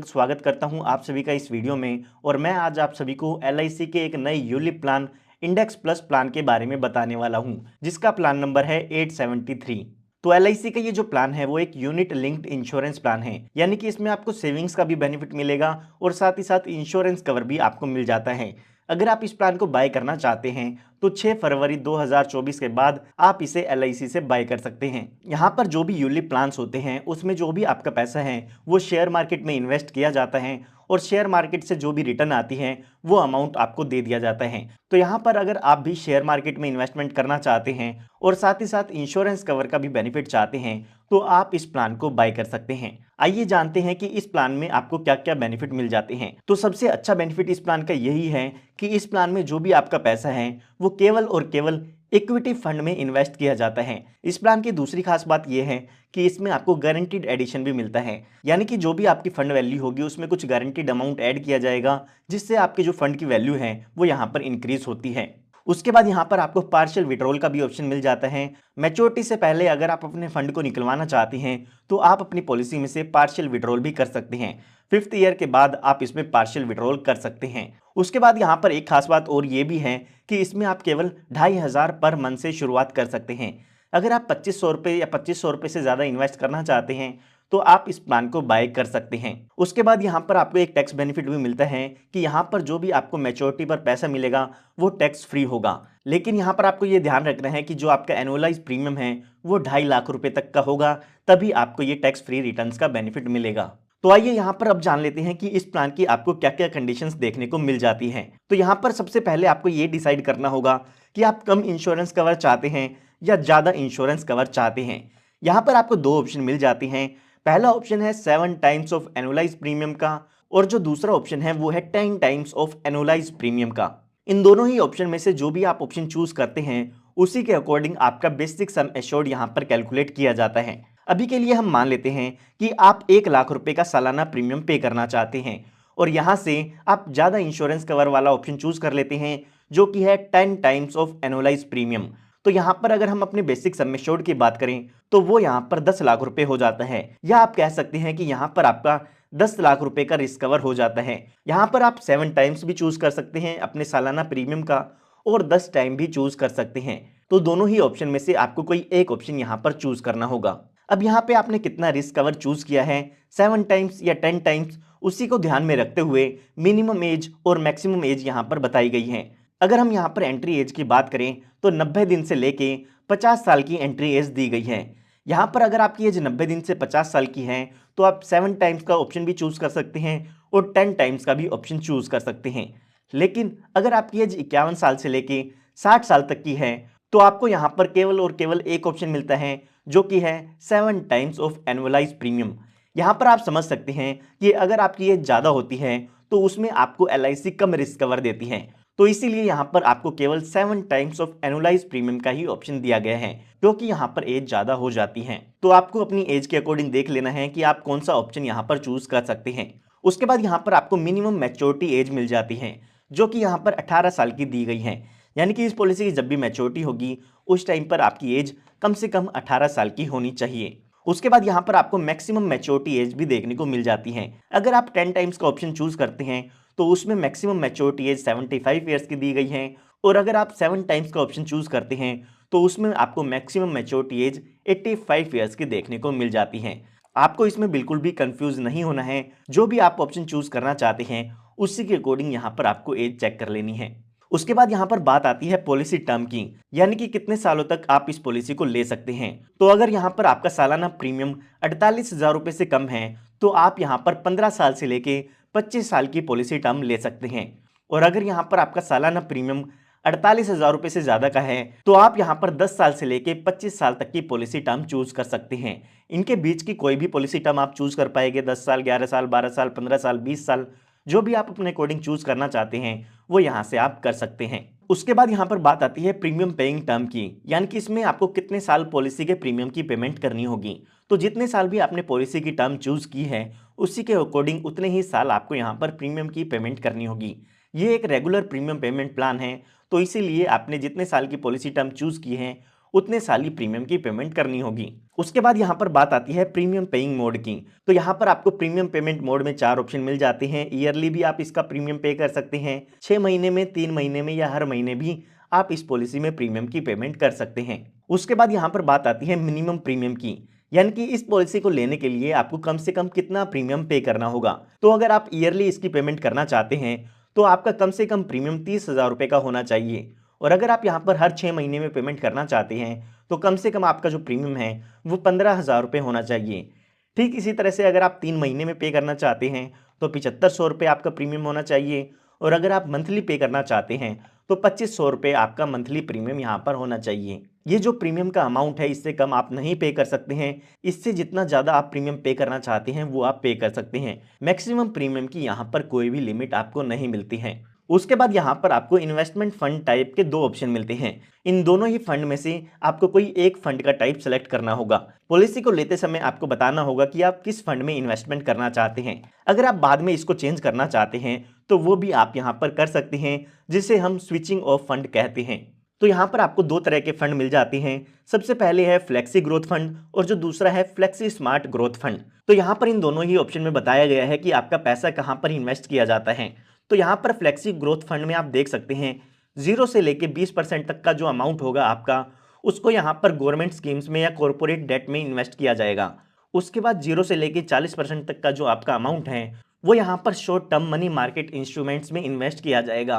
स्वागत करता हूं आप सभी का इस वीडियो में। और मैं आज आप सभी को एलआईसी के एक नए ULIP plan index plus plan के बारे में बताने वाला हूं, जिसका प्लान नंबर है 873। तो एलआईसी का ये जो प्लान है वो एक यूनिट लिंक्ड इंश्योरेंस प्लान है, यानी कि इसमें आपको सेविंग्स का भी बेनिफिट मिलेगा और साथ ही साथ इंश्योरेंस कवर भी आपको मिल जाता है। अगर आप इस प्लान को बाय करना चाहते हैं तो 6 फरवरी 2024 के बाद आप इसे एलआईसी से बाय कर सकते हैं। यहाँ पर जो भी यूलिप प्लान्स होते हैं उसमें जो भी आपका पैसा है वो शेयर मार्केट में इन्वेस्ट किया जाता है और शेयर मार्केट से जो भी रिटर्न आती है वो अमाउंट आपको दे दिया जाता है। तो यहाँ पर अगर आप भी शेयर मार्केट में इन्वेस्टमेंट करना चाहते हैं और साथ ही साथ इंश्योरेंस कवर का भी बेनिफिट चाहते हैं तो आप इस प्लान को बाय कर सकते हैं। आइए जानते हैं कि इस प्लान में आपको क्या क्या बेनिफिट मिल जाते हैं। तो सबसे अच्छा बेनिफिट इस प्लान का यही है कि इस प्लान में जो भी आपका पैसा है वो केवल और केवल इक्विटी फंड में इन्वेस्ट किया जाता है। इस प्लान की दूसरी खास बात यह है कि इसमें आपको गारंटीड एडिशन भी मिलता है, यानी कि जो भी आपकी फंड वैल्यू होगी उसमें कुछ गारंटीड अमाउंट ऐड किया जाएगा, जिससे आपके जो फंड की वैल्यू है वो यहाँ पर इंक्रीज होती है। उसके बाद यहाँ पर आपको पार्शियल विड्रॉल का भी ऑप्शन मिल जाता है। मैच्योरिटी से पहले अगर आप अपने फंड को निकलवाना चाहते हैं तो आप अपनी पॉलिसी में से पार्शियल विड्रॉल भी कर सकते हैं। 5th ईयर के बाद आप इसमें पार्शियल विड्रॉल कर सकते हैं। उसके बाद यहाँ पर एक खास बात और ये भी है कि इसमें आप केवल 2500 पर मंथ से शुरुआत कर सकते हैं। अगर आप 2500 रुपये या 2500 रुपये से ज़्यादा इन्वेस्ट करना चाहते हैं तो आप इस प्लान को बाय कर सकते हैं। उसके बाद यहाँ पर आपको एक टैक्स बेनिफिट भी मिलता है कि यहाँ पर जो भी आपको मैच्योरिटी पर पैसा मिलेगा वो टैक्स फ्री होगा। लेकिन यहाँ पर आपको ये ध्यान रखना है कि जो आपका एनुअलाइज प्रीमियम है वो 2.5 लाख रुपए तक का होगा, तभी आपको ये टैक्स फ्री रिटर्न्स का बेनिफिट मिलेगा। तो आइए यहाँ पर अब जान लेते हैं कि इस प्लान की आपको क्या क्या कंडीशंस देखने को मिल जाती हैं। तो यहाँ पर सबसे पहले आपको ये डिसाइड करना होगा कि आप कम इंश्योरेंस कवर चाहते हैं या ज़्यादा इंश्योरेंस कवर चाहते हैं। यहाँ पर आपको दो ऑप्शन मिल जाते हैं। पहला ऑप्शन है 7 टाइम्स ऑफ एनुअलाइज प्रीमियम का और जो दूसरा ऑप्शन है वो है 10 टाइम्स ऑफ एनुअलाइज प्रीमियम का। इन दोनों ही ऑप्शन में से जो भी आप ऑप्शन चूज करते हैं उसी के अकॉर्डिंग आपका बेसिक सम एश्योर्ड यहाँ पर कैलकुलेट किया जाता है। अभी के लिए हम मान लेते हैं कि आप 1 लाख रुपए का सालाना प्रीमियम पे करना चाहते हैं और यहाँ से आप ज़्यादा इंश्योरेंस कवर वाला ऑप्शन चूज कर लेते हैं जो कि है 10 टाइम्स ऑफ एनुअलाइज प्रीमियम। तो यहाँ पर अगर हम अपने बेसिक सम एश्योर्ड की बात करें तो वो यहाँ पर 10 लाख रुपए हो जाता है, या आप कह सकते हैं कि यहाँ पर आपका 10 लाख रुपए का रिस्क कवर हो जाता है। यहाँ पर आप 7 टाइम्स भी चूज कर सकते हैं अपने सालाना प्रीमियम का और 10 टाइम भी चूज कर सकते हैं। तो दोनों ही ऑप्शन में से आपको कोई एक ऑप्शन यहाँ पर चूज करना होगा। अब यहाँ पे आपने कितना रिस्क कवर चूज किया है, 7 टाइम्स या 10 टाइम्स, उसी को ध्यान में रखते हुए मिनिमम एज और मैक्सिमम एज यहाँ पर बताई गई है। अगर हम यहाँ पर एंट्री एज की बात करें तो 90 दिन से लेके 50 साल की एंट्री एज दी गई है। यहाँ पर अगर आपकी एज 90 दिन से 50 साल की है तो आप 7 टाइम्स का ऑप्शन भी चूज कर सकते हैं और 10 टाइम्स का भी ऑप्शन चूज कर सकते हैं। लेकिन अगर आपकी एज 51 साल से लेके 60 साल तक की है तो आपको यहाँ पर केवल और केवल एक ऑप्शन मिलता है जो कि है 7 टाइम्स ऑफ एनुअलाइज प्रीमियम। यहाँ पर आप समझ सकते हैं कि अगर आपकी एज ज़्यादा होती है तो उसमें आपको एलआईसी कम रिस्क कवर देती है, तो इसीलिए यहाँ पर आपको केवल 7 टाइम्स ऑफ एनुअलाइज प्रीमियम का ही ऑप्शन दिया गया है, क्योंकि यहाँ पर एज ज़्यादा हो जाती है। तो आपको अपनी एज के अकॉर्डिंग देख लेना है कि आप कौन सा ऑप्शन यहाँ पर चूज कर सकते हैं। उसके बाद यहाँ पर आपको मिनिमम मैच्योरिटी एज मिल जाती है जो कि यहाँ पर 18 साल की दी गई है, यानी कि इस पॉलिसी की जब भी मैच्योरिटी होगी उस टाइम पर आपकी एज कम से कम 18 साल की होनी चाहिए। उसके बाद यहाँ पर आपको मैक्सिमम मैच्योरिटी एज भी देखने को मिल जाती है। अगर आप 10 टाइम्स का ऑप्शन चूज करते हैं तो उसमें मैक्सिमम मैच्योरिटी एज 75 ईयर्स की दी गई है और अगर आप 7 टाइम्स का ऑप्शन चूज करते हैं तो उसमें आपको मैक्सिमम मैच्योरिटी एज 85 ईयर्स की देखने को मिल जाती है। आपको इसमें बिल्कुल भी कंफ्यूज नहीं होना है, जो भी आप ऑप्शन चूज करना चाहते हैं उसी के अकॉर्डिंग यहाँ पर आपको एज चेक कर लेनी है। उसके बाद यहाँ पर बात आती है पॉलिसी टर्म की, यानी कि कितने सालों तक आप इस पॉलिसी को ले सकते हैं। तो अगर यहाँ पर आपका सालाना प्रीमियम 48,000 रुपये से कम है तो आप यहाँ पर 15 साल से लेके 25 साल की पॉलिसी टर्म ले सकते हैं, और अगर यहाँ पर आपका सालाना प्रीमियम 48,000 रुपये से ज़्यादा का है तो आप यहाँ पर 10 साल से लेके 25 साल तक की पॉलिसी टर्म चूज कर सकते हैं। इनके बीच की कोई भी पॉलिसी टर्म आप चूज कर पाएंगे, 10 साल, 11 साल, 12 साल, 15 साल, 20 साल, जो भी आप अपने अकॉर्डिंग चूज करना चाहते हैं वो यहाँ से आप कर सकते हैं। उसके बाद यहाँ पर बात आती है प्रीमियम पेइंग टर्म की, यानी कि इसमें आपको कितने साल पॉलिसी के प्रीमियम की पेमेंट करनी होगी। तो जितने साल भी आपने पॉलिसी की टर्म चूज की है उसी के अकॉर्डिंग उतने ही साल आपको यहाँ पर प्रीमियम की पेमेंट करनी होगी। ये एक रेगुलर प्रीमियम पेमेंट प्लान है, तो इसीलिए आपने जितने साल की पॉलिसी टर्म चूज की है उतने साल ही प्रीमियम की पेमेंट करनी होगी। उसके बाद यहाँ पर बात आती है प्रीमियम पेइंग मोड की। तो यहाँ पर आपको प्रीमियम पेमेंट मोड में 4 ऑप्शन मिल जाते हैं। ईयरली भी आप इसका प्रीमियम पे कर सकते हैं, 6 महीने में, 3 महीने में या हर महीने भी आप इस पॉलिसी में प्रीमियम की पेमेंट कर सकते हैं। उसके बाद यहाँ पर बात आती है मिनिमम प्रीमियम की, यानी कि इस पॉलिसी को लेने के लिए आपको कम से कम कितना प्रीमियम पे करना होगा। तो अगर आप ईयरली इसकी पेमेंट करना चाहते हैं तो आपका कम से कम प्रीमियम 30,000 रुपये का होना चाहिए। और अगर आप यहाँ पर हर 6 महीने में पेमेंट करना चाहते हैं तो कम से कम आपका जो प्रीमियम है वो 15,000 रुपये होना चाहिए। ठीक इसी तरह से अगर आप 3 महीने में पे करना चाहते हैं तो 7500 रुपये आपका प्रीमियम होना चाहिए। और अगर आप मंथली पे करना चाहते हैं तो 2500 रुपये आपका मंथली प्रीमियम यहाँ पर होना चाहिए। ये जो प्रीमियम का अमाउंट है इससे कम आप नहीं पे कर सकते हैं। इससे जितना ज़्यादा आप प्रीमियम पे करना चाहते हैं वो आप पे कर सकते हैं। मैक्सिमम प्रीमियम की यहाँ पर कोई भी लिमिट आपको नहीं मिलती है। उसके बाद यहाँ पर आपको इन्वेस्टमेंट फंड टाइप के 2 ऑप्शन मिलते हैं। इन दोनों ही फंड में से आपको कोई एक फंड का टाइप सेलेक्ट करना होगा। पॉलिसी को लेते समय आपको बताना होगा कि आप किस फंड में इन्वेस्टमेंट करना चाहते हैं। अगर आप बाद में इसको चेंज करना चाहते हैं तो वो भी आप यहाँ पर कर सकते हैं, जिसे हम स्विचिंग ऑफ फंड कहते हैं। तो यहाँ पर आपको 2 तरह के फंड मिल जाते हैं। सबसे पहले है फ्लेक्सी ग्रोथ फंड और जो दूसरा है फ्लेक्सी स्मार्ट ग्रोथ फंड। तो यहाँ पर इन दोनों ही ऑप्शन में बताया गया है कि आपका पैसा कहाँ पर इन्वेस्ट किया जाता है। तो यहाँ पर फ्लेक्सी ग्रोथ फंड में आप देख सकते हैं 0 से लेके 20% तक का जो अमाउंट होगा आपका, उसको यहाँ पर गवर्नमेंट स्कीम्स में या कॉरपोरेट डेट में इन्वेस्ट किया जाएगा। उसके बाद 0 से लेके 40% तक का जो आपका अमाउंट है वो यहाँ पर short term money market instruments में इन्वेस्ट किया जाएगा।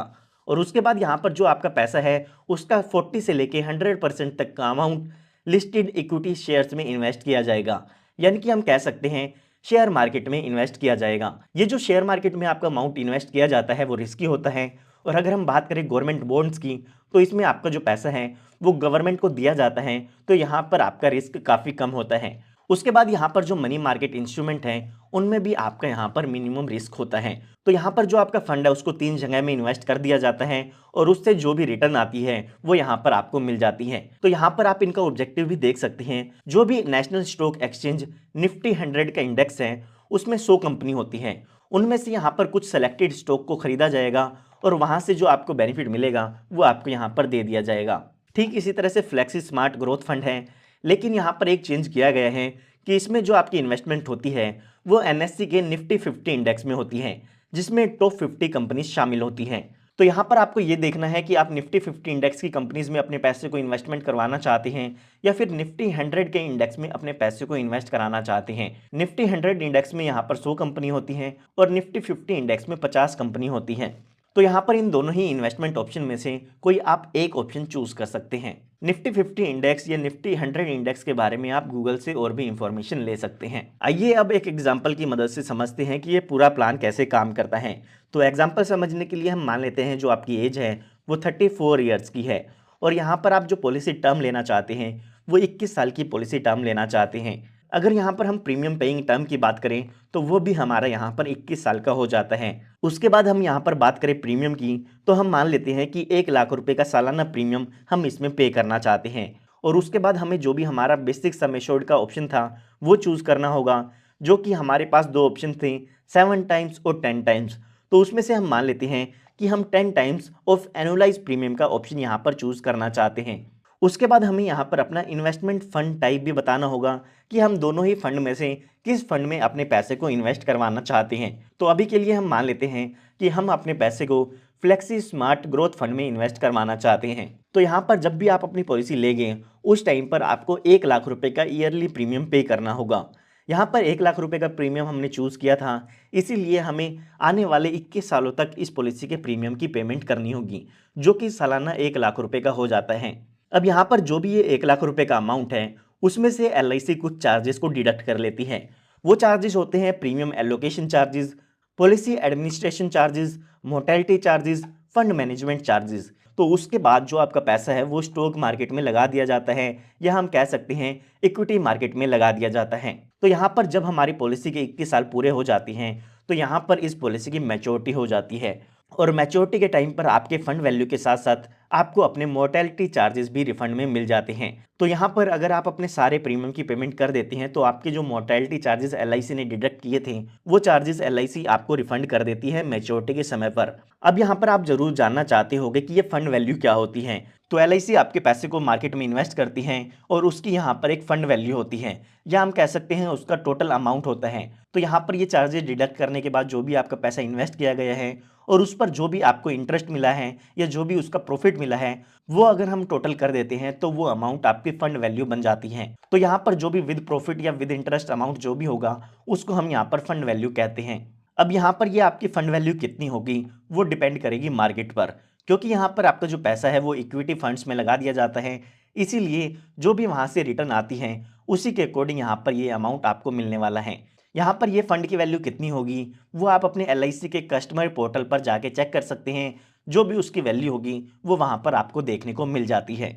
और उसके बाद यहाँ पर जो आपका पैसा है उसका 40 से लेके 100% तक का अमाउंट लिस्टेड इक्विटी शेयर्स में इन्वेस्ट किया जाएगा। यानी कि हम कह सकते हैं शेयर मार्केट में इन्वेस्ट किया जाएगा। ये जो शेयर मार्केट में आपका अमाउंट इन्वेस्ट किया जाता है वो रिस्की होता है। और अगर हम बात करें गवर्नमेंट बॉन्ड्स की तो इसमें आपका जो पैसा है वो गवर्नमेंट को दिया जाता है, तो यहाँ पर आपका रिस्क काफ़ी कम होता है। उसके बाद यहाँ पर जो मनी मार्केट इंस्ट्रूमेंट हैं उनमें भी आपका यहाँ पर मिनिमम रिस्क होता है। तो यहाँ पर जो आपका फंड है उसको 3 जगह में इन्वेस्ट कर दिया जाता है और उससे जो भी रिटर्न आती है वो यहाँ पर आपको मिल जाती है। तो यहाँ पर आप इनका ऑब्जेक्टिव भी देख सकते हैं। जो भी नेशनल स्टॉक एक्सचेंज निफ्टी 100 का इंडेक्स है उसमें 100 कंपनी होती है। उनमें से यहाँ पर कुछ सेलेक्टेड स्टॉक को खरीदा जाएगा और वहाँ से जो आपको बेनिफिट मिलेगा वो आपको यहाँ पर दे दिया जाएगा। ठीक इसी तरह से फ्लेक्सी स्मार्ट ग्रोथ फंड है, लेकिन यहाँ पर एक चेंज किया गया है कि इसमें जो आपकी इन्वेस्टमेंट होती है वो एनएससी के निफ्टी 50 इंडेक्स में होती है, जिसमें टॉप 50 कंपनीज शामिल होती हैं। तो यहाँ पर आपको ये देखना है कि आप निफ्टी 50 इंडेक्स की कंपनीज में अपने पैसे को इन्वेस्टमेंट करवाना चाहते हैं या फिर निफ्टी 100 के इंडेक्स में अपने पैसे को इन्वेस्ट कराना चाहते हैं। निफ्टी 100 इंडेक्स में यहाँ पर 100 कंपनी होती हैं और निफ्टी 50 इंडेक्स में 50 कंपनी होती हैं। तो यहाँ पर इन दोनों ही इन्वेस्टमेंट ऑप्शन में से कोई आप एक ऑप्शन चूज कर सकते हैं। निफ्टी 50 इंडेक्स या निफ्टी 100 इंडेक्स के बारे में आप गूगल से और भी इंफॉर्मेशन ले सकते हैं। आइए अब एक एग्जांपल की मदद से समझते हैं कि ये पूरा प्लान कैसे काम करता है। तो एग्जांपल समझने के लिए हम मान लेते हैं जो आपकी एज है वो 34 ईयर्स की है और यहाँ पर आप जो पॉलिसी टर्म लेना चाहते हैं वो 21 साल की पॉलिसी टर्म लेना चाहते हैं। अगर यहाँ पर हम प्रीमियम पेइंग टर्म की बात करें तो वो भी हमारा यहाँ पर 21 साल का हो जाता है। उसके बाद हम यहाँ पर बात करें प्रीमियम की तो हम मान लेते हैं कि 1 लाख रुपए का सालाना प्रीमियम हम इसमें पे करना चाहते हैं। और उसके बाद हमें जो भी हमारा बेसिक सम एश्योर्ड का ऑप्शन था वो चूज़ करना होगा, जो कि हमारे पास 2 ऑप्शन थे 7 टाइम्स और 10 टाइम्स। तो उसमें से हम मान लेते हैं कि हम 10 टाइम्स ऑफ एनुअलाइज प्रीमियम का ऑप्शन यहाँ पर चूज़ करना चाहते हैं। उसके बाद हमें यहाँ पर अपना इन्वेस्टमेंट फंड टाइप भी बताना होगा कि हम दोनों ही फंड में से किस फंड में अपने पैसे को इन्वेस्ट करवाना चाहते हैं। तो अभी के लिए हम मान लेते हैं कि हम अपने पैसे को फ्लेक्सी स्मार्ट ग्रोथ फंड में इन्वेस्ट करवाना चाहते हैं। तो यहाँ पर जब भी आप अपनी पॉलिसी लेंगे उस टाइम पर आपको 1 लाख रुपए का ईयरली प्रीमियम पे करना होगा। यहाँ पर 1 लाख रुपए का प्रीमियम हमने चूज़ किया था, इसीलिए हमें आने वाले 21 सालों तक इस पॉलिसी के प्रीमियम की पेमेंट करनी होगी, जो कि सालाना 1 लाख रुपए का हो जाता है। अब यहाँ पर जो भी ये 1 लाख रुपए का अमाउंट है उसमें से LIC कुछ चार्जेस को डिडक्ट कर लेती है। वो चार्जेस होते हैं premium allocation charges, policy administration charges, mortality charges, fund management charges. तो उसके बाद जो आपका पैसा है वो स्टॉक मार्केट में लगा दिया जाता है, या हम कह सकते हैं इक्विटी मार्केट में लगा दिया जाता है। तो यहाँ पर जब हमारी पॉलिसी के 21 साल पूरे हो जाती हैं तो यहाँ पर इस पॉलिसी की मैच्योरिटी हो जाती है। और मैच्योरिटी के टाइम पर आपके फंड वैल्यू के साथ साथ आपको अपने मोर्टेलिटी चार्जेस भी रिफंड में मिल जाते हैं। तो यहाँ पर अगर आप अपने सारे प्रीमियम की पेमेंट कर देते हैं तो आपके जो मोर्टेलिटी चार्जेस एलआईसी ने डिडक्ट किए थे वो चार्जेस एलआईसी आपको रिफंड कर देती है मैच्योरिटी के समय पर। अब यहाँ पर आप जरूर जानना चाहते होंगे कि ये फंड वैल्यू क्या होती है। तो एलआईसी आपके पैसे को मार्केट में इन्वेस्ट करती है और उसकी यहाँ पर एक फंड वैल्यू होती है, या हम कह सकते हैं उसका टोटल अमाउंट होता है। तो यहाँ पर ये चार्जेस डिडक्ट करने के बाद जो भी आपका पैसा इन्वेस्ट किया गया है और उस पर जो भी आपको इंटरेस्ट मिला है या जो भी उसका प्रॉफिट मिला है वो अगर हम टोटल कर देते हैं तो वो अमाउंट आपकी फंड वैल्यू बन जाती है। तो यहाँ पर जो भी विद प्रॉफिट या विद इंटरेस्ट अमाउंट जो भी होगा उसको हम यहाँ पर फंड वैल्यू कहते हैं। अब यहाँ पर ये आपकी फंड वैल्यू कितनी होगी वो डिपेंड करेगी मार्केट पर, क्योंकि यहाँ पर आपका जो पैसा है वो इक्विटी फंड्स में लगा दिया जाता है, इसीलिए जो भी वहाँ से रिटर्न आती है उसी के अकॉर्डिंग यहाँ पर ये अमाउंट आपको मिलने वाला है। यहाँ पर ये फंड की वैल्यू कितनी होगी वो आप अपने एलआईसी के कस्टमर पोर्टल पर जाके चेक कर सकते हैं। जो भी उसकी वैल्यू होगी वो वहाँ पर आपको देखने को मिल जाती है।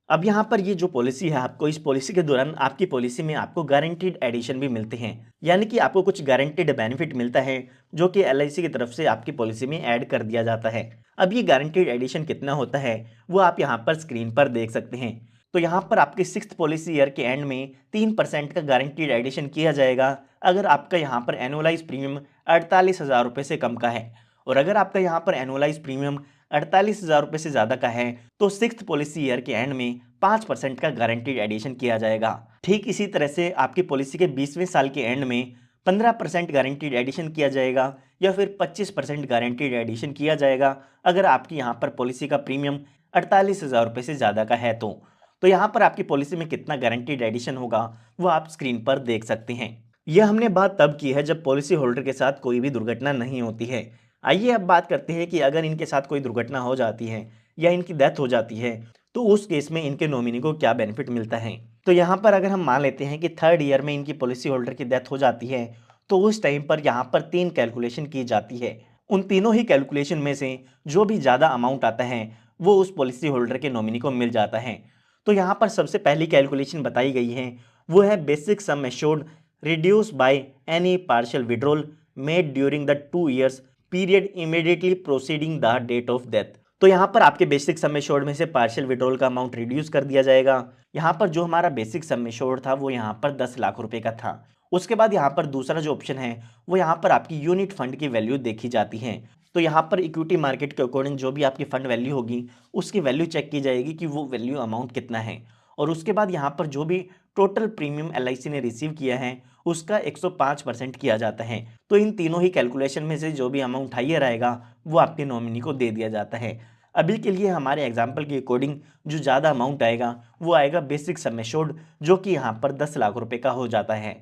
अब यहाँ पर ये जो पॉलिसी है आपको, इस पॉलिसी के दौरान आपकी पॉलिसी में आपको गारंटीड एडिशन भी मिलते हैं, यानी कि आपको कुछ गारंटीड बेनिफिट मिलता है जो कि एलआईसी की तरफ से आपकी पॉलिसी में ऐड कर दिया जाता है। अब ये गारंटीड एडिशन कितना होता है वो आप यहाँ पर स्क्रीन पर देख सकते हैं। तो यहाँ पर आपके 6th पॉलिसी ईयर के एंड में 3% का गारंटीड एडिशन किया जाएगा अगर आपका यहाँ पर एनुअलाइज प्रीमियम 48,000 रुपये से कम का है, और अगर आपका यहाँ पर एनुअलाइज प्रीमियम 48,000 रुपये से ज़्यादा का है तो 6th पॉलिसी ईयर के एंड में 5% का गारंटीड एडिशन किया जाएगा। ठीक इसी तरह से आपकी पॉलिसी के 20वें साल के एंड में 15% गारंटीड एडिशन किया जाएगा या फिर 25% गारंटीड एडिशन किया जाएगा अगर आपकी यहाँ पर पॉलिसी का प्रीमियम 48,000 रुपये से ज़्यादा का है। तो यहाँ पर आपकी पॉलिसी में कितना गारंटीड एडिशन होगा वो आप स्क्रीन पर देख सकते हैं। यह हमने बात तब की है जब पॉलिसी होल्डर के साथ कोई भी दुर्घटना नहीं होती है। आइए अब बात करते हैं कि अगर इनके साथ कोई दुर्घटना हो जाती है या इनकी डेथ हो जाती है तो उस केस में इनके नॉमिनी को क्या बेनिफिट मिलता है। तो यहाँ पर अगर हम मान लेते हैं कि 3rd ईयर में इनकी पॉलिसी होल्डर की डेथ हो जाती है तो उस टाइम पर यहाँ पर 3 कैलकुलेशन की जाती है। उन तीनों ही कैलकुलेशन में से जो भी ज़्यादा अमाउंट आता है वो उस पॉलिसी होल्डर के नॉमिनी को मिल जाता है। तो यहाँ पर सबसे पहली कैलकुलेशन बताई गई है वो है basic sum assured reduce by any partial withdrawal made during the 2 years period immediately proceeding the date of death. तो यहाँ पर आपके बेसिक सम एश्योर्ड में से पार्शियल विड्रॉल का अमाउंट रिड्यूस कर दिया जाएगा। यहाँ पर जो हमारा बेसिक सम एश्योर्ड था वो यहाँ पर 10 लाख रुपए का था। उसके बाद यहाँ पर दूसरा जो ऑप्शन है वो यहाँ पर आपकी यूनिट फंड की वैल्यू देखी जाती है। तो यहाँ पर इक्विटी मार्केट के अकॉर्डिंग जो भी आपकी फंड वैल्यू होगी उसकी वैल्यू चेक की जाएगी कि वो वैल्यू अमाउंट कितना है, और उसके बाद यहाँ पर जो भी टोटल प्रीमियम एलआईसी ने रिसीव किया है उसका 105% किया जाता है। तो इन तीनों ही कैलकुलेशन में से जो भी अमाउंट हाइयर आएगा वो आपके नॉमिनी को दे दिया जाता है। अभी के लिए हमारे एग्जाम्पल के अकॉर्डिंग जो ज़्यादा अमाउंट आएगा वो आएगा बेसिक सम एश्योर्ड, जो कि यहाँ पर 10 लाख रुपए का हो जाता है।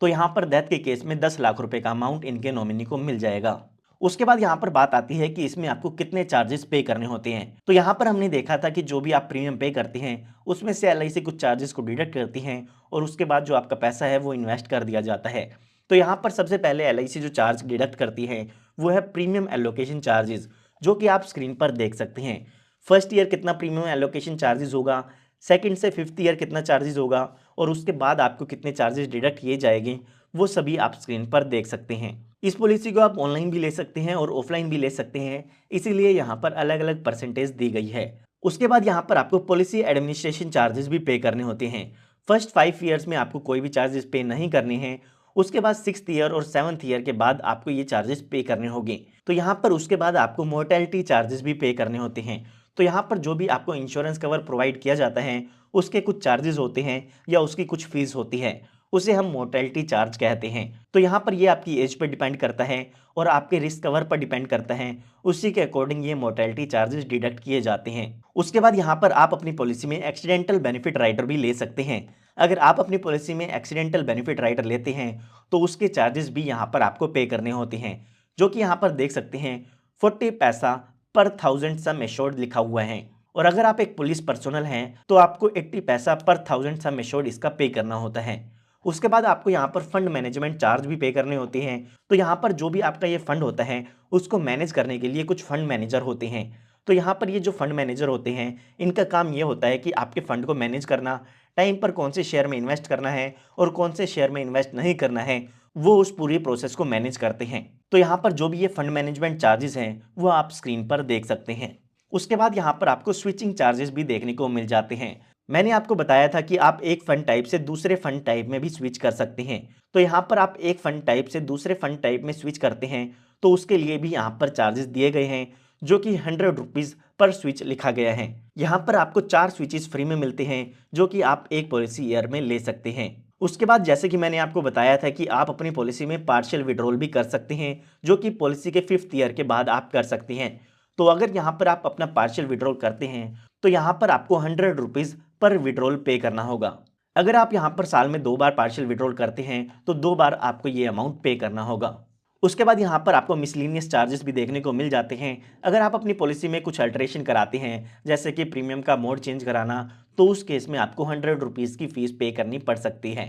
तो यहाँ पर डेथ के केस में 10 लाख रुपए का अमाउंट इनके नॉमिनी को मिल जाएगा। उसके बाद यहाँ पर बात आती है कि इसमें आपको कितने चार्जेस पे करने होते हैं। तो यहाँ पर हमने देखा था कि जो भी आप प्रीमियम पे करते हैं उसमें से एलआईसी कुछ चार्जेस को डिडक्ट करती हैं और उसके बाद जो आपका पैसा है वो इन्वेस्ट कर दिया जाता है। तो यहाँ पर सबसे पहले एलआईसी जो चार्ज डिडक्ट करती है वो है प्रीमियम एलोकेशन चार्जेस, जो कि आप स्क्रीन पर देख सकते हैं। फर्स्ट ईयर कितना प्रीमियम एलोकेशन चार्जेस होगा, सेकंड से 5th ईयर कितना चार्जेस होगा, और उसके बाद आपको कितने चार्जेस डिडक्ट किए जाएंगे वो सभी आप स्क्रीन पर देख सकते हैं। इस पॉलिसी को आप ऑनलाइन भी ले सकते हैं और ऑफलाइन भी ले सकते हैं, इसीलिए यहाँ पर अलग अलग परसेंटेज दी गई है। उसके बाद यहाँ पर आपको पॉलिसी एडमिनिस्ट्रेशन चार्जेस भी पे करने होते हैं। फर्स्ट 5 ईयर्स में आपको कोई भी चार्जेस पे नहीं करने हैं, उसके बाद 6th ईयर और 7th ईयर के बाद आपको ये चार्जेस पे करने होंगे। तो यहाँ पर उसके बाद आपको मोर्टेलिटी चार्जेस भी पे करने होते हैं। तो यहाँ पर जो भी आपको इंश्योरेंस कवर प्रोवाइड किया जाता है उसके कुछ चार्जेस होते हैं या उसकी कुछ फीस होती है, उसे हम मोर्टेलिटी चार्ज कहते हैं। तो यहाँ पर ये आपकी एज पर डिपेंड करता है और आपके रिस्क कवर पर डिपेंड करता है, उसी के अकॉर्डिंग ये मोर्टेलिटी चार्जेस डिडक्ट किए जाते हैं। उसके बाद यहाँ पर आप अपनी पॉलिसी में एक्सीडेंटल बेनिफिट राइडर भी ले सकते हैं। अगर आप अपनी पॉलिसी में एक्सीडेंटल बेनिफिट राइडर लेते हैं तो उसके चार्जेस भी यहाँ पर आपको पे करने होते हैं, जो कि यहाँ पर देख सकते हैं 40 पैसा पर 1000 सम एश्योर्ड लिखा हुआ है। और अगर आप एक पुलिस पर्सनल हैं तो आपको 80 पैसा पर 1000 सम एश्योर्ड इसका पे करना होता है। उसके बाद आपको यहाँ पर फंड मैनेजमेंट चार्ज भी पे करने होते हैं। तो यहाँ पर जो भी आपका ये फंड होता है उसको मैनेज करने के लिए कुछ फंड मैनेजर होते हैं। तो यहाँ पर ये जो फंड मैनेजर होते हैं इनका काम ये होता है कि आपके फंड को मैनेज करना, टाइम पर कौन से शेयर में इन्वेस्ट करना है और कौन से शेयर में इन्वेस्ट नहीं करना है वो उस पूरी प्रोसेस को मैनेज करते हैं। तो यहाँ पर जो भी ये फंड मैनेजमेंट चार्जेस हैं वो आप स्क्रीन पर देख सकते हैं। उसके बाद यहाँ पर आपको स्विचिंग चार्जेस भी देखने को मिल जाते हैं। मैंने आपको बताया था कि आप एक फंड टाइप से दूसरे फंड टाइप में भी स्विच कर सकते हैं। तो यहाँ पर आप एक फंड टाइप से दूसरे फंड टाइप में स्विच करते हैं तो उसके लिए भी यहाँ पर चार्जेस दिए गए हैं, जो कि 100 रुपीज़ पर स्विच लिखा गया है। यहाँ पर आपको 4 स्विचेस फ्री में मिलते हैं, जो कि आप एक पॉलिसी ईयर में ले सकते हैं। उसके बाद जैसे कि मैंने आपको बताया था कि आप अपनी पॉलिसी में पार्शियल विड्रॉल भी कर सकते हैं, जो कि पॉलिसी के 5th ईयर के बाद आप कर सकते हैं। तो अगर यहाँ पर आप अपना पार्शियल विड्रॉल करते हैं तो यहाँ पर आपको 100 रुपीज़ पर विड्रॉल पे करना होगा। अगर आप यहाँ पर साल में 2 बार पार्शियल विड्रॉल करते हैं तो 2 बार आपको ये अमाउंट पे करना होगा। उसके बाद यहाँ पर आपको मिसलेनियस चार्जेस भी देखने को मिल जाते हैं। अगर आप अपनी पॉलिसी में कुछ अल्टरेशन कराते हैं, जैसे कि प्रीमियम का मोड चेंज कराना, तो उस केस में आपको 100 रुपीज़ की फ़ीस पे करनी पड़ सकती है।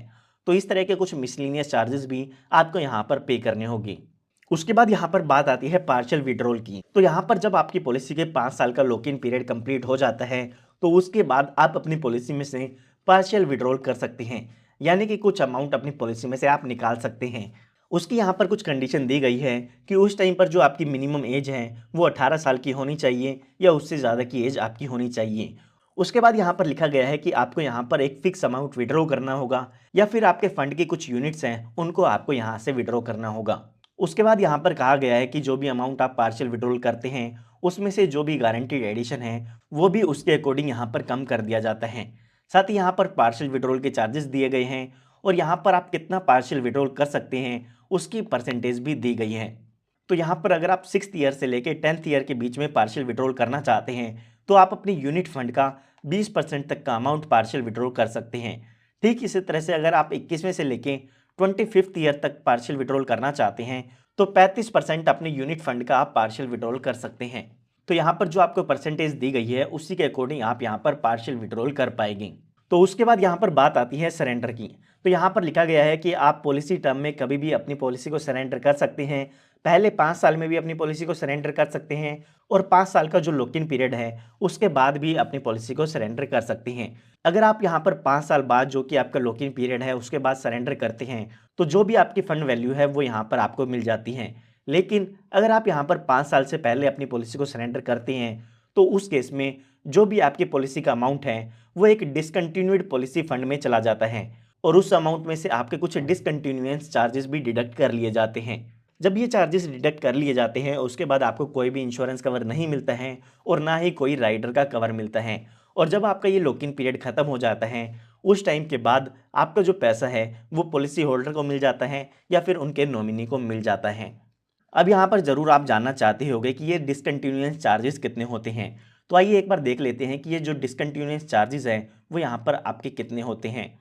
तो इस तरह के कुछ मिसलेनियस चार्जेस भी आपको यहाँ पर पे करने होंगे। उसके बाद यहाँ पर बात आती है पार्शियल विड्रॉल की। तो यहाँ पर जब आपकी पॉलिसी के 5 साल का लॉक इन पीरियड कंप्लीट हो जाता है तो उसके बाद आप अपनी पॉलिसी में से पार्शियल विड्रॉल कर सकते हैं, यानी कि कुछ अमाउंट अपनी पॉलिसी में से आप निकाल सकते हैं। उसकी यहाँ पर कुछ कंडीशन दी गई है कि उस टाइम पर जो आपकी मिनिमम एज है वो 18 साल की होनी चाहिए या उससे ज़्यादा की एज आपकी होनी चाहिए। उसके बाद यहाँ पर लिखा गया है कि आपको यहाँ पर एक फिक्स अमाउंट विड्रॉ करना होगा, या फिर आपके फंड के कुछ यूनिट्स हैं उनको आपको यहाँ से विड्रॉ करना होगा। उसके बाद यहाँ पर कहा गया है कि जो भी अमाउंट आप पार्शियल विड्रॉल करते हैं उसमें से जो भी गारंटीड एडिशन है वो भी उसके अकॉर्डिंग यहाँ पर कम कर दिया जाता है। साथ ही यहाँ पर पार्शियल विड्रॉल के चार्जेस दिए गए हैं और यहाँ पर आप कितना पार्शियल विड्रॉल कर सकते हैं उसकी परसेंटेज भी दी गई है। तो यहाँ पर अगर आप 6th ईयर से लेकर 10th ईयर के बीच में पार्शियल विड्रॉल करना चाहते हैं तो आप अपनी यूनिट फंड का 20% तक का अमाउंट पार्शियल विड्रॉल कर सकते हैं। ठीक इसी तरह से अगर आप 21वें से लेके 25th ईयर तक पार्शियल विड्रॉल करना चाहते हैं तो 35% अपने यूनिट फंड का आप पार्शियल विड्रॉल कर सकते हैं। तो यहाँ पर जो आपको परसेंटेज दी गई है उसी के अकॉर्डिंग आप यहाँ पर पार्शियल विड्रॉल कर पाएंगे। तो उसके बाद यहाँ पर बात आती है सरेंडर की। तो यहाँ पर लिखा गया है कि आप पॉलिसी टर्म में कभी भी अपनी पॉलिसी को सरेंडर कर सकते हैं। पहले 5 साल में भी अपनी पॉलिसी को सरेंडर कर सकते हैं और 5 साल का जो लॉक इन पीरियड है उसके बाद भी अपनी पॉलिसी को सरेंडर कर सकते हैं। अगर आप यहाँ पर 5 साल बाद जो कि आपका लॉक इन पीरियड है उसके बाद सरेंडर करते हैं तो जो भी आपकी फंड वैल्यू है वो यहाँ पर आपको मिल जाती है। लेकिन अगर आप यहाँ पर 5 साल से पहले अपनी पॉलिसी को सरेंडर करते हैं तो उस केस में जो भी आपकी पॉलिसी का अमाउंट है वो एक डिसकंटिन्यूड पॉलिसी फंड में चला जाता है और उस अमाउंट में से आपके कुछ डिसकंटिन्यूएंस चार्जेस भी डिडक्ट कर लिए जाते हैं। जब ये चार्जेस डिडक्ट कर लिए जाते हैं उसके बाद आपको कोई भी इंश्योरेंस कवर नहीं मिलता है और ना ही कोई राइडर का कवर मिलता है। और जब आपका ये लॉक इन पीरियड खत्म हो जाता है उस टाइम के बाद आपका जो पैसा है वो पॉलिसी होल्डर को मिल जाता है या फिर उनके नॉमिनी को मिल जाता है। अब यहाँ पर ज़रूर आप जानना चाहते होंगे कि ये डिसकंटिन्यूएंस चार्जेस कितने होते हैं। तो आइए एक बार देख लेते हैं कि ये जो डिसकंटिन्यूएंस चार्जेस हैं वो यहाँ पर आपके कितने होते हैं।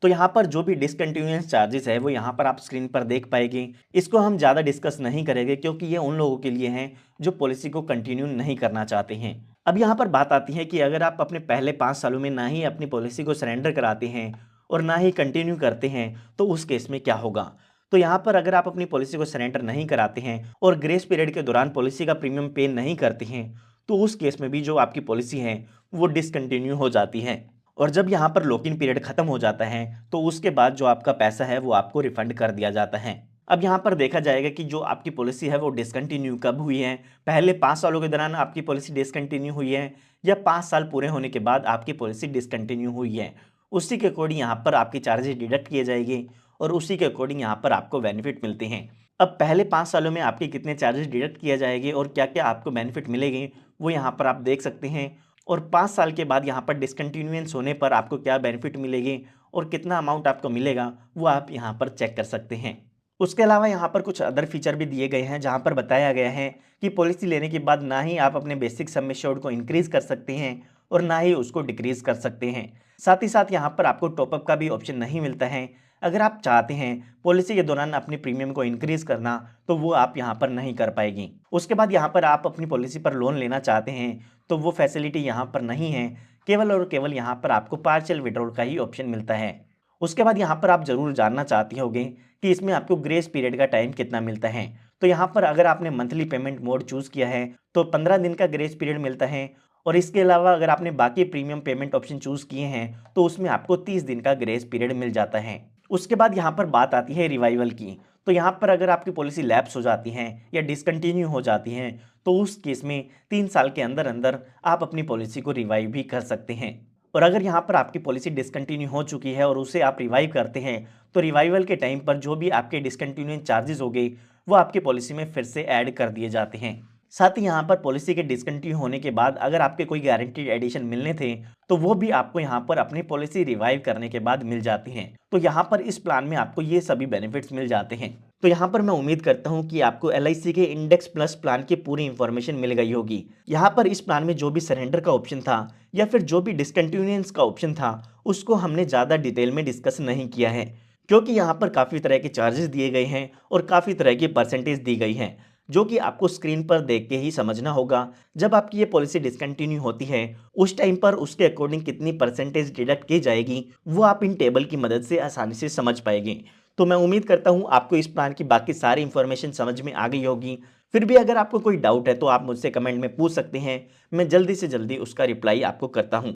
तो यहाँ पर जो भी डिसकंटिन्यूएंस चार्जेस है वो यहाँ पर आप स्क्रीन पर देख पाएंगे। इसको हम ज़्यादा डिस्कस नहीं करेंगे क्योंकि ये उन लोगों के लिए हैं जो पॉलिसी को कंटिन्यू नहीं करना चाहते हैं। अब यहाँ पर बात आती है कि अगर आप अपने पहले 5 सालों में ना ही अपनी पॉलिसी को सरेंडर कराते हैं और ना ही कंटिन्यू करते हैं तो उस केस में क्या होगा। तो यहाँ पर अगर आप अपनी पॉलिसी को सरेंडर नहीं कराते हैं और ग्रेस पीरियड के दौरान पॉलिसी का प्रीमियम पे नहीं करते हैं तो उस केस में भी जो आपकी पॉलिसी है वो डिसकंटिन्यू हो जाती है। और जब यहाँ पर लॉक इन पीरियड खत्म हो जाता है तो उसके बाद जो आपका पैसा है वो आपको रिफंड कर दिया जाता है। अब यहाँ पर देखा जाएगा कि जो आपकी पॉलिसी है वो डिसकंटिन्यू कब हुई है, पहले 5 सालों के दौरान आपकी पॉलिसी डिसकंटिन्यू हुई है या 5 साल पूरे होने के बाद आपकी पॉलिसी डिसकंटिन्यू हुई है। उसी के अकॉर्डिंग यहाँ पर आपकी चार्जेस डिडक्ट किए जाएंगे और उसी के अकॉर्डिंग यहाँ पर आपको बेनिफिट मिलते हैं। अब पहले 5 सालों में आपके कितने चार्जेस डिडक्ट किए जाएंगे और क्या क्या आपको बेनिफिट मिलेंगे वो यहाँ पर आप देख सकते हैं। और 5 साल के बाद यहाँ पर डिसकंटिन्यूएंस होने पर आपको क्या बेनिफिट मिलेंगे और कितना अमाउंट आपको मिलेगा वो आप यहाँ पर चेक कर सकते हैं। उसके अलावा यहाँ पर कुछ अदर फीचर भी दिए गए हैं जहाँ पर बताया गया है कि पॉलिसी लेने के बाद ना ही आप अपने बेसिक सम एश्योर्ड को इंक्रीज़ कर सकते हैं और ना ही उसको डिक्रीज़ कर सकते हैं। साथ ही साथ यहाँ पर आपको टॉपअप का भी ऑप्शन नहीं मिलता है। अगर आप चाहते हैं पॉलिसी के दौरान अपने प्रीमियम को इंक्रीज़ करना तो वो आप यहाँ पर नहीं कर पाएंगी। उसके बाद यहाँ पर आप अपनी पॉलिसी पर लोन लेना चाहते हैं तो वो फैसिलिटी यहाँ पर नहीं है, केवल और केवल यहाँ पर आपको पार्शियल विड्रॉल का ही ऑप्शन मिलता है। उसके बाद यहाँ पर आप ज़रूर जानना चाहते होंगे कि इसमें आपको ग्रेस पीरियड का टाइम कितना मिलता है। तो यहाँ पर अगर आपने मंथली पेमेंट मोड चूज़ किया है तो 15 दिन का ग्रेस पीरियड मिलता है और इसके अलावा अगर आपने बाकी प्रीमियम पेमेंट ऑप्शन चूज़ किए हैं तो उसमें आपको 30 दिन का ग्रेस पीरियड मिल जाता है। उसके बाद यहाँ पर बात आती है रिवाइवल की। तो यहाँ पर अगर आपकी पॉलिसी लैप्स हो जाती हैं या डिसकंटिन्यू हो जाती हैं तो उस केस में 3 साल के अंदर अंदर आप अपनी पॉलिसी को रिवाइव भी कर सकते हैं। और अगर यहाँ पर आपकी पॉलिसी डिसकंटिन्यू हो चुकी है और उसे आप रिवाइव करते हैं तो रिवाइवल के टाइम पर जो भी आपके डिसकंटिन्यूइंग चार्जेस हो गए वो आपकी पॉलिसी में फिर से ऐड कर दिए जाते हैं। साथ ही यहाँ पर पॉलिसी के डिसकंटिन्यू होने के बाद अगर आपके कोई गारंटीड एडिशन मिलने थे तो वो भी आपको यहाँ पर अपनी पॉलिसी रिवाइव करने के बाद मिल जाती हैं। तो यहाँ पर इस प्लान में आपको ये सभी बेनिफिट्स मिल जाते हैं। तो यहाँ पर मैं उम्मीद करता हूँ कि आपको LIC के इंडेक्स प्लस प्लान की पूरी इंफॉर्मेशन मिल गई होगी। यहाँ पर इस प्लान में जो भी सरेंडर का ऑप्शन था या फिर जो भी डिसकंटिन्यूएंस का ऑप्शन था उसको हमने ज़्यादा डिटेल में डिस्कस नहीं किया है, क्योंकि यहाँ पर काफ़ी तरह के चार्जेस दिए गए हैं और काफ़ी तरह की परसेंटेज दी गई हैं जो कि आपको स्क्रीन पर देख के ही समझना होगा। जब आपकी ये पॉलिसी डिसकंटिन्यू होती है उस टाइम पर उसके अकॉर्डिंग कितनी परसेंटेज डिडक्ट की जाएगी वो आप इन टेबल की मदद से आसानी से समझ पाएंगे। तो मैं उम्मीद करता हूँ आपको इस प्लान की बाकी सारी इंफॉर्मेशन समझ में आ गई होगी। फिर भी अगर आपको कोई डाउट है तो आप मुझसे कमेंट में पूछ सकते हैं, मैं जल्दी से जल्दी उसका रिप्लाई आपको करता हूँ।